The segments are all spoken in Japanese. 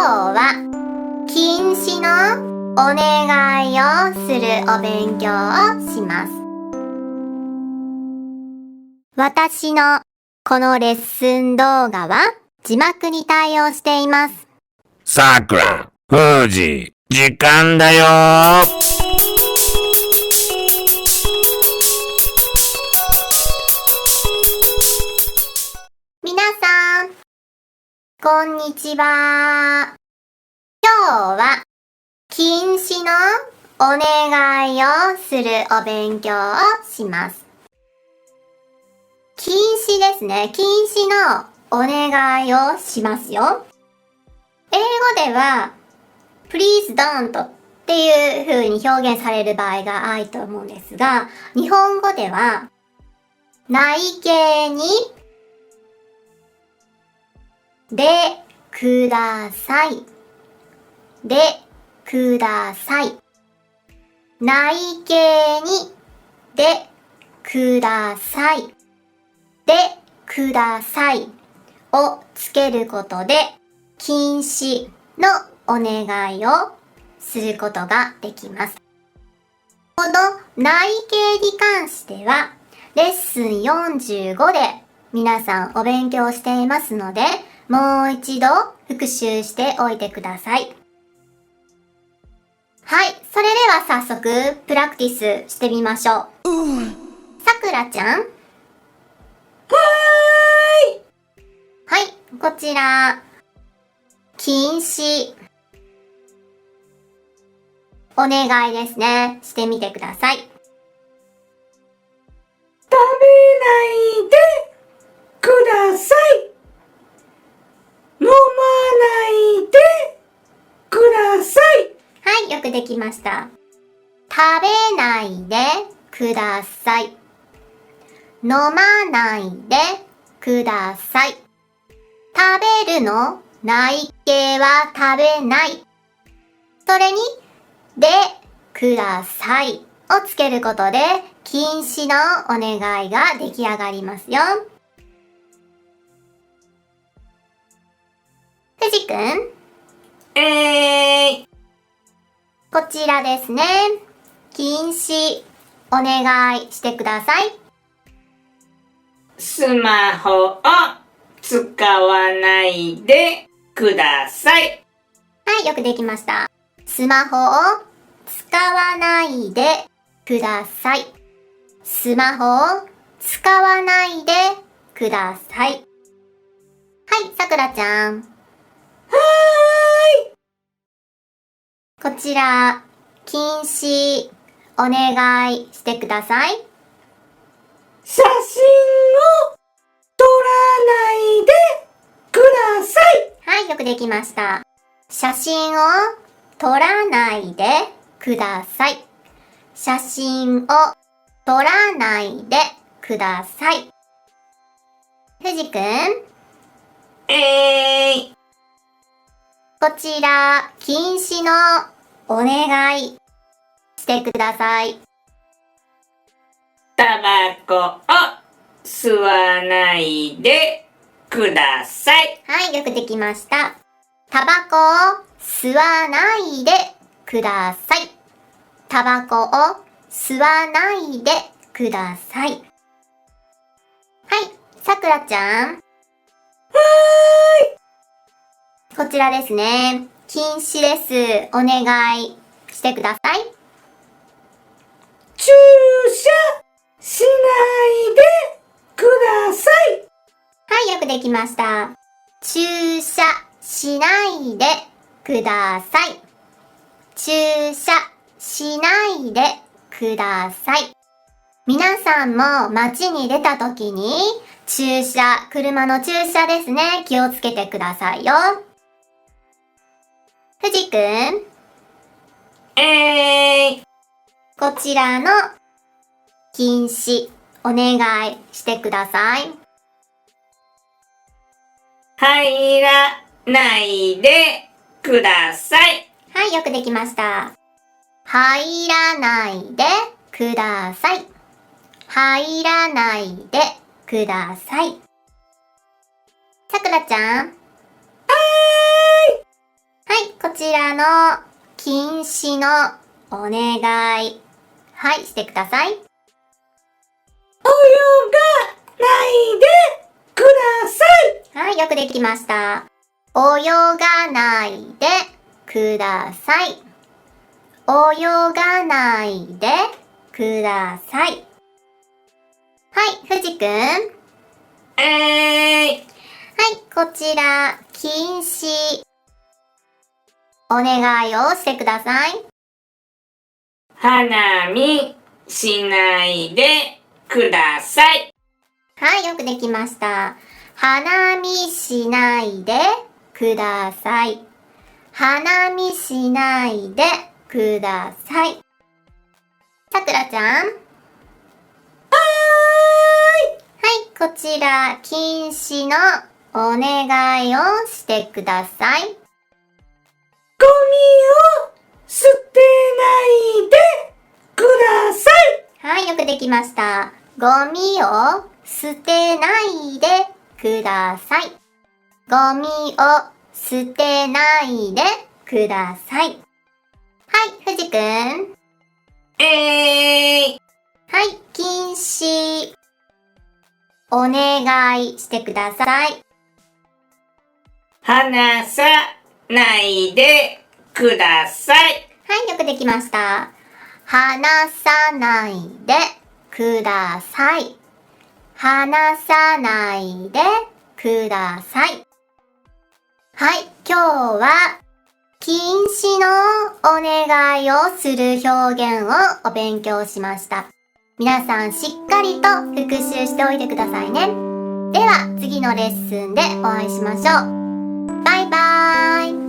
は禁止のお願いをするお勉強をします。私のこのレッスン動画は字幕に対応しています。さくら、ふうじ、時間だよ。皆さん、こんにちは。今日は禁止のお願いをするお勉強をします。禁止ですね。禁止のお願いをしますよ。英語では Please don't っていう風に表現される場合が多いと思うんですが、日本語では内形にでください。でください。内形にでください。でくださいをつけることで禁止のお願いをすることができます。この内形に関してはレッスン45で皆さんお勉強していますので、もう一度復習しておいてください。はい、それでは早速プラクティスしてみましょう。さくらちゃん。はい、こちら、禁止。お願いですね。してみてください。食べないでください。飲まないでください。はい、よくできました。食べないでください。飲まないでください。食べるの内形は食べない。それに、でくださいをつけることで禁止のお願いが出来上がりますよ。ふじくん。こちらですね。禁止お願いしてください。スマホを使わないでください。はい、よくできました。スマホを使わないでください。スマホを使わないでください。はい、さくらちゃん。こちら、禁止お願いしてください。写真を撮らないでください。はい、よくできました。写真を撮らないでください。写真を撮らないでください。ふじくん。こちら、禁止のお願いしてください。タバコを吸わないでください。はい、よくできました。タバコを吸わないでください。タバコを吸わないでください。はい、さくらちゃん。こちらですね。禁止です。お願いしてください。注射しないでください。はい、よくできました。注射しないでください。注射しないでください。皆さんも街に出た時に車の駐車ですね。気をつけてくださいよ。ふじくん。こちらの禁止お願いしてください。入らないでください。はい、よくできました。入らないでください。入らないでください。さくらちゃん。ちらの禁止のお願い。はい、してください。泳がないでください。はい、よくできました。泳がないでください。泳がないでください。はい、藤くん。はい、こちら、禁止。お願いをしてください。花見しないでください。はい、よくできました。花見しないでください。花見しないでください。さくらちゃん。はい、こちら、禁止のお願いをしてください。ゴミを捨てないでください。はい、よくできました。ゴミを捨てないでください。ゴミを捨てないでください。はい、藤くん。はい、禁止。お願いしてください。離さないでください。はい、よくできました。離さないでください。離さないでください。はい、今日は禁止のお願いをする表現をお勉強しました。皆さんしっかりと復習しておいてくださいね。では次のレッスンでお会いしましょう。バイバーイ。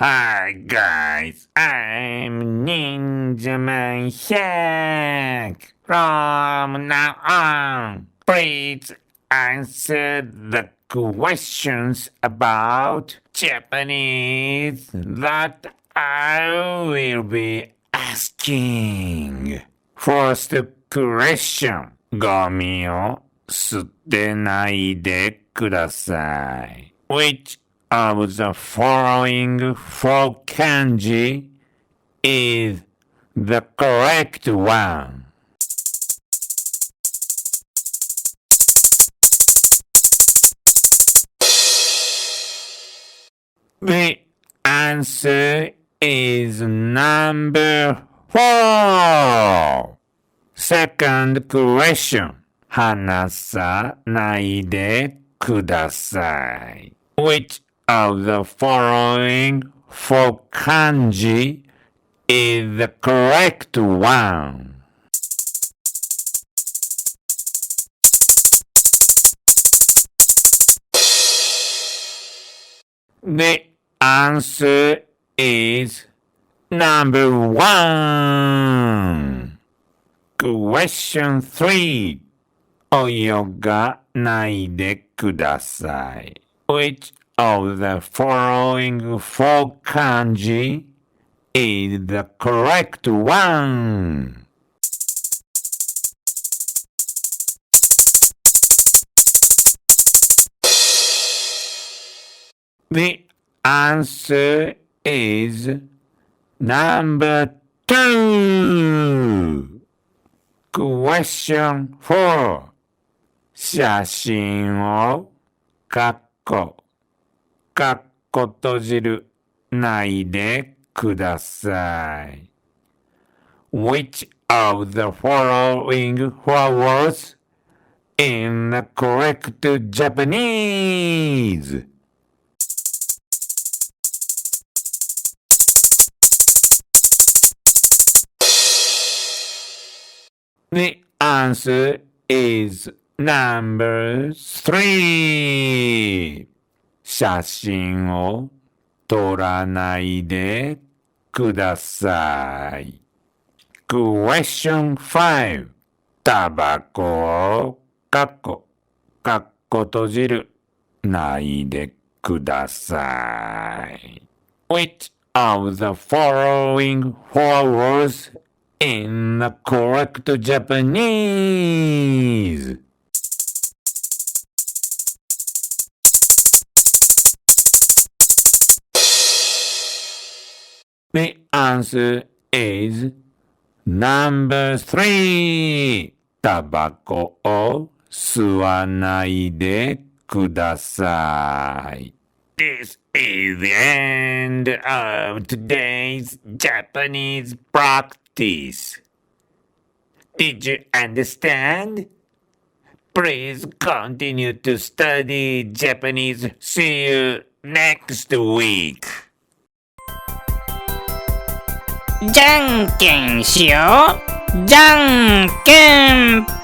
Hi guys, I'm Ninja Man Hack. From now on, please answer the questions about Japanese that I will be asking. First question. ゴミを捨てないでください。Which of the following four kanji is the correct one? The answer is number 4. Second question. 話さないでください。Which of the following four kanji is the correct one? The answer is number 1. Question 3. 泳がないでください。Which of the following four kanji is the correct one? The answer is number 2. Question 4. 写真を閉じるないでください。Which of the following words in the correct Japanese? The answer is number 3. 写真を撮らないでください。Question 5. タバコをこ閉じるないでください。Which of the following four words in the correct Japanese? The answer is number 3. タバコを吸わないでください。This is the end of today's Japanese practice. Did you understand? Please continue to study Japanese. See you next week. じゃんけんしよう。じゃんけん